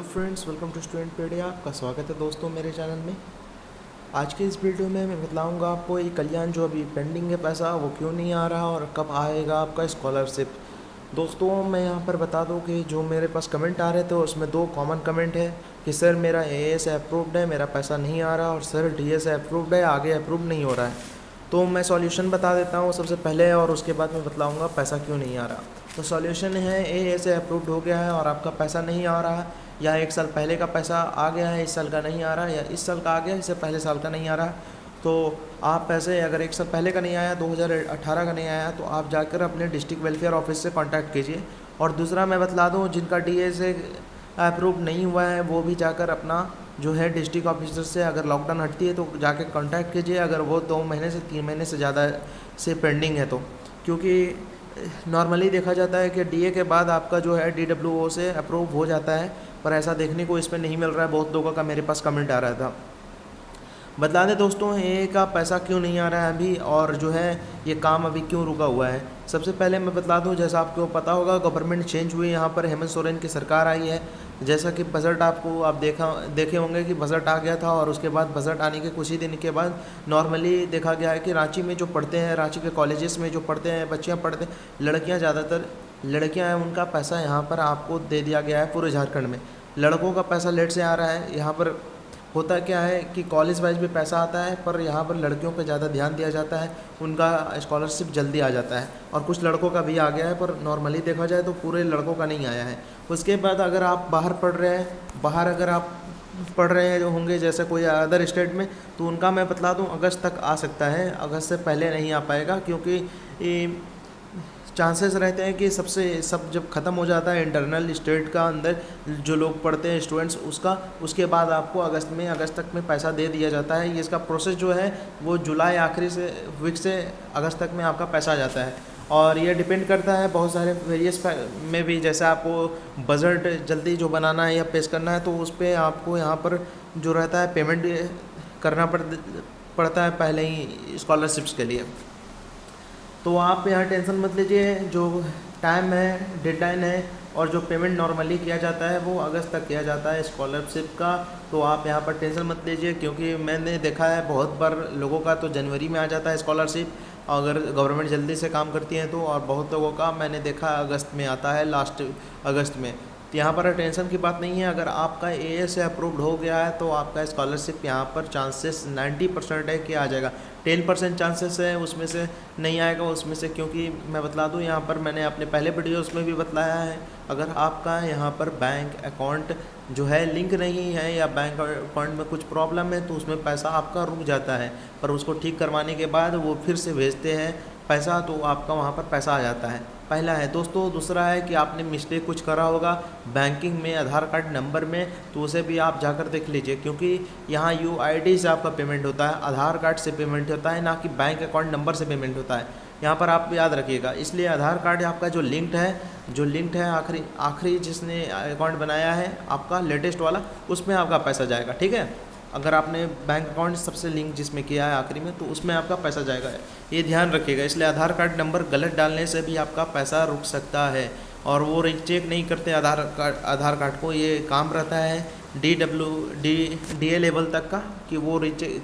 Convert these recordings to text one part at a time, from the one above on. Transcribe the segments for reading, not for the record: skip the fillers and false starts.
Friends, welcome to Studentpedia. आपका स्वागत है दोस्तों मेरे चैनल में। आज के इस वीडियो में मैं बताऊंगा आपको ये कल्याण जो अभी पेंडिंग है पैसा वो क्यों नहीं आ रहा और कब आएगा आपका स्कॉलरशिप। दोस्तों मैं यहाँ पर बता दूँ कि जो मेरे पास कमेंट आ रहे थे उसमें दो कॉमन कमेंट है कि सर मेरा एएस अप्रूव्ड है, मेरा पैसा नहीं आ रहा, और सर डीएस अप्रूव्ड है, आगे अप्रूव नहीं हो रहा है। तो मैं सॉल्यूशन बता देता हूँ सबसे पहले और उसके बाद मैं बतलाऊँगा पैसा क्यों नहीं आ रहा। तो सॉल्यूशन है, एएस अप्रूव्ड हो गया है और आपका पैसा नहीं आ रहा है, या एक साल पहले का पैसा आ गया है, इस साल का नहीं आ रहा, या इस साल का आ गया इससे पहले साल का नहीं आ रहा। तो आप पैसे अगर एक साल पहले का नहीं आया, 2018 का नहीं आया, तो आप जाकर अपने डिस्ट्रिक्ट वेलफेयर ऑफिस से कांटेक्ट कीजिए। और दूसरा मैं बतला दूं, जिनका डीएस अप्रूव नहीं हुआ है वो भी जाकर अपना जो है डिस्ट्रिक्ट ऑफिसर से, अगर लॉकडाउन हटती है तो जाके कांटेक्ट कीजिए, अगर वो 2 महीने से 3 महीने से ज़्यादा से पेंडिंग है तो। क्योंकि नॉर्मली देखा जाता है कि डीए के बाद आपका जो है डीडब्ल्यूओ से अप्रूव हो जाता है, पर ऐसा देखने को इसमें नहीं मिल रहा है। बहुत लोगों का मेरे पास कमेंट आ रहा था। बता दें दोस्तों ए का पैसा क्यों नहीं आ रहा है अभी, और जो है ये काम अभी क्यों रुका हुआ है। सबसे पहले मैं बता दूं, जैसा आपको पता होगा गवर्नमेंट चेंज हुई, यहाँ पर हेमंत सोरेन की सरकार आई है। जैसा कि बजट आप देखे होंगे कि बजट आ गया था, और उसके बाद बजट आने के कुछ ही दिन के बाद नॉर्मली देखा गया है कि रांची में जो पढ़ते हैं, रांची के कॉलेजेस में जो पढ़ते हैं बच्चियाँ पढ़ते हैं, लड़कियाँ ज़्यादातर लड़कियाँ हैं, उनका पैसा यहाँ पर आपको दे दिया गया है पूरे झारखंड में। लड़कों का पैसा लेट से आ रहा है। यहाँ पर होता क्या है कि कॉलेज वाइज भी पैसा आता है, पर यहाँ पर लड़कियों पे ज़्यादा ध्यान दिया जाता है, उनका स्कॉलरशिप जल्दी आ जाता है, और कुछ लड़कों का भी आ गया है, पर नॉर्मली देखा जाए तो पूरे लड़कों का नहीं आया है। उसके बाद अगर आप बाहर पढ़ रहे हैं, बाहर अगर आप पढ़ रहे हैं जो होंगे जैसे कोई अदर स्टेट में, तो उनका मैं बतला दूँ अगस्त तक आ सकता है, अगस्त से पहले नहीं आ पाएगा। क्योंकि चांसेस रहते हैं कि सब जब ख़त्म हो जाता है इंटरनल स्टेट का अंदर जो लोग पढ़ते हैं स्टूडेंट्स, उसके बाद आपको अगस्त तक में पैसा दे दिया जाता है। ये इसका प्रोसेस जो है वो जुलाई आखिरी से वीक से अगस्त तक में आपका पैसा आ जाता है। और ये डिपेंड करता है बहुत सारे वेरियस में भी, जैसे आपको बजट जल्दी जो बनाना है या पेश करना है तो उस पर आपको यहाँ पर जो रहता है पेमेंट करना पड़ता है पहले ही स्कॉलरशिप्स के लिए। तो आप यहाँ टेंशन मत लीजिए, जो टाइम है, डेडलाइन है, और जो पेमेंट नॉर्मली किया जाता है वो अगस्त तक किया जाता है स्कॉलरशिप का। तो आप यहाँ पर टेंशन मत लीजिए, क्योंकि मैंने देखा है बहुत बार लोगों का तो जनवरी में आ जाता है स्कॉलरशिप, अगर गवर्नमेंट जल्दी से काम करती है तो, और बहुत लोगों का मैंने देखा अगस्त में आता है, लास्ट अगस्त में। तो यहाँ पर टेंशन की बात नहीं है। अगर आपका एएस से अप्रूव्ड हो गया है तो आपका स्कॉलरशिप यहाँ पर चांसेस 90% है कि आ जाएगा। 10% चांसेस है उसमें से नहीं आएगा उसमें से, क्योंकि मैं बतला दूँ यहाँ पर मैंने अपने पहले वीडियोस में भी बतलाया है, अगर आपका यहाँ पर बैंक अकाउंट जो है लिंक नहीं है या बैंक अकाउंट में कुछ प्रॉब्लम है तो उसमें पैसा आपका रुक जाता है, पर उसको ठीक करवाने के बाद वो फिर से भेजते हैं पैसा, तो आपका वहाँ पर पैसा आ जाता है। पहला है दोस्तों। दूसरा है कि आपने मिस्टेक कुछ करा होगा बैंकिंग में, आधार कार्ड नंबर में, तो उसे भी आप जाकर देख लीजिए, क्योंकि यहाँ यूआईडी से आपका पेमेंट होता है, आधार कार्ड से पेमेंट होता है, ना कि बैंक अकाउंट नंबर से पेमेंट होता है। यहाँ पर आप याद रखिएगा। इसलिए आधार कार्ड आपका जो लिंक्ड है आखिरी जिसने अकाउंट बनाया है आपका लेटेस्ट वाला, उसमें आपका पैसा जाएगा, ठीक है। अगर आपने बैंक अकाउंट सबसे लिंक जिसमें किया है आखिरी में, तो उसमें आपका पैसा जाएगा, ये ध्यान रखिएगा। इसलिए आधार कार्ड नंबर गलत डालने से भी आपका पैसा रुक सकता है, और वो चेक नहीं करते आधार कार्ड को। ये काम रहता है डीए लेवल तक का कि वो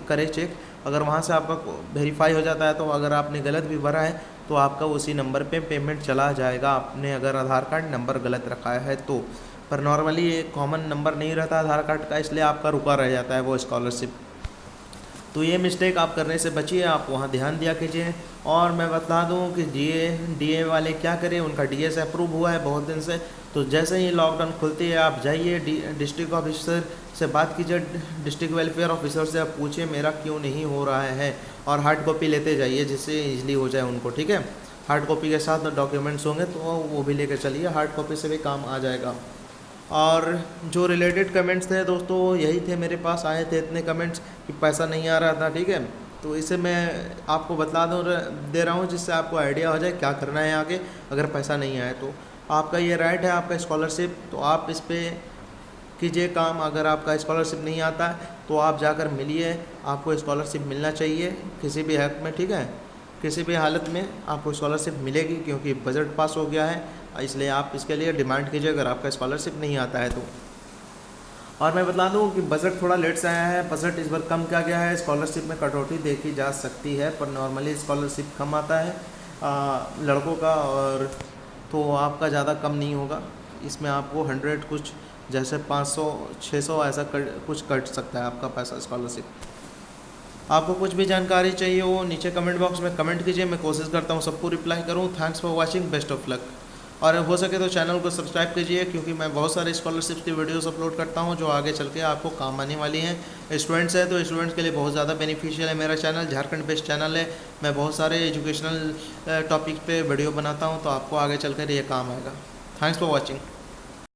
करे चेक। अगर वहाँ से आपका वेरीफाई हो जाता है तो अगर आपने गलत भी भरा है तो आपका उसी नंबर पे पेमेंट चला जाएगा, आपने अगर आधार कार्ड नंबर गलत रखा है तो। पर नॉर्मली ये कॉमन नंबर नहीं रहता आधार कार्ड का, इसलिए आपका रुका रह जाता है वो स्कॉलरशिप। तो ये मिस्टेक आप करने से बचिए, आप वहाँ ध्यान दिया कीजिए। और मैं बता दूँ कि डीए वाले क्या करें, उनका डीएस अप्रूव हुआ है बहुत दिन से, तो जैसे ही लॉकडाउन खुलती है आप जाइए डिस्ट्रिक्ट ऑफिसर से बात कीजिए, डिस्ट्रिक्ट वेलफेयर ऑफिसर से आप पूछिए मेरा क्यों नहीं हो रहा है, और हार्ड कॉपी लेते जाइए जिससे ईजिली हो जाए उनको, ठीक है। हार्ड कॉपी के साथ डॉक्यूमेंट्स होंगे तो वो भी लेकर चलिए, हार्ड कॉपी से भी काम आ जाएगा। और जो रिलेटेड कमेंट्स थे दोस्तों यही थे, मेरे पास आए थे इतने कमेंट्स कि पैसा नहीं आ रहा था, ठीक है। तो इसे मैं आपको बता दे रहा हूँ जिससे आपको आइडिया हो जाए क्या करना है आगे अगर पैसा नहीं आए तो। आपका ये राइट है, आपका स्कॉलरशिप, तो आप इस पर कीजिए काम। अगर आपका स्कॉलरशिप नहीं आता है तो आप जाकर मिलिए, आपको स्कॉलरशिप मिलना चाहिए किसी भी हक में, ठीक है। किसी भी हालत में आपको स्कॉलरशिप मिलेगी, क्योंकि बजट पास हो गया है, इसलिए आप इसके लिए डिमांड कीजिए अगर आपका स्कॉलरशिप नहीं आता है तो। और मैं बता दूं कि बजट थोड़ा लेट से आया है, बजट इस बार कम किया गया है, स्कॉलरशिप में कटौती देखी जा सकती है, पर नॉर्मली स्कॉलरशिप कम आता है लड़कों का, और तो आपका ज़्यादा कम नहीं होगा। इसमें आपको 100 कुछ जैसे 500 600 ऐसा कुछ कट सकता है आपका पैसा स्कॉलरशिप। आपको कुछ भी जानकारी चाहिए हो नीचे कमेंट बॉक्स में कमेंट कीजिए, मैं कोशिश करता हूँ सबको रिप्लाई करूँ। Thanks for watching, best of luck. और हो सके तो चैनल को सब्सक्राइब कीजिए, क्योंकि मैं बहुत सारे स्कॉलरशिप की वीडियोस अपलोड करता हूँ जो आगे चल के आपको काम आने वाली हैं। स्टूडेंट्स है तो स्टूडेंट्स के लिए बहुत ज़्यादा बेनिफिशियल है मेरा चैनल, झारखंड बेस्ड चैनल है। मैं बहुत सारे एजुकेशनल टॉपिक पे वीडियो बनाता हूँ, तो आपको आगे चल कर ये काम आएगा। Thanks for watching.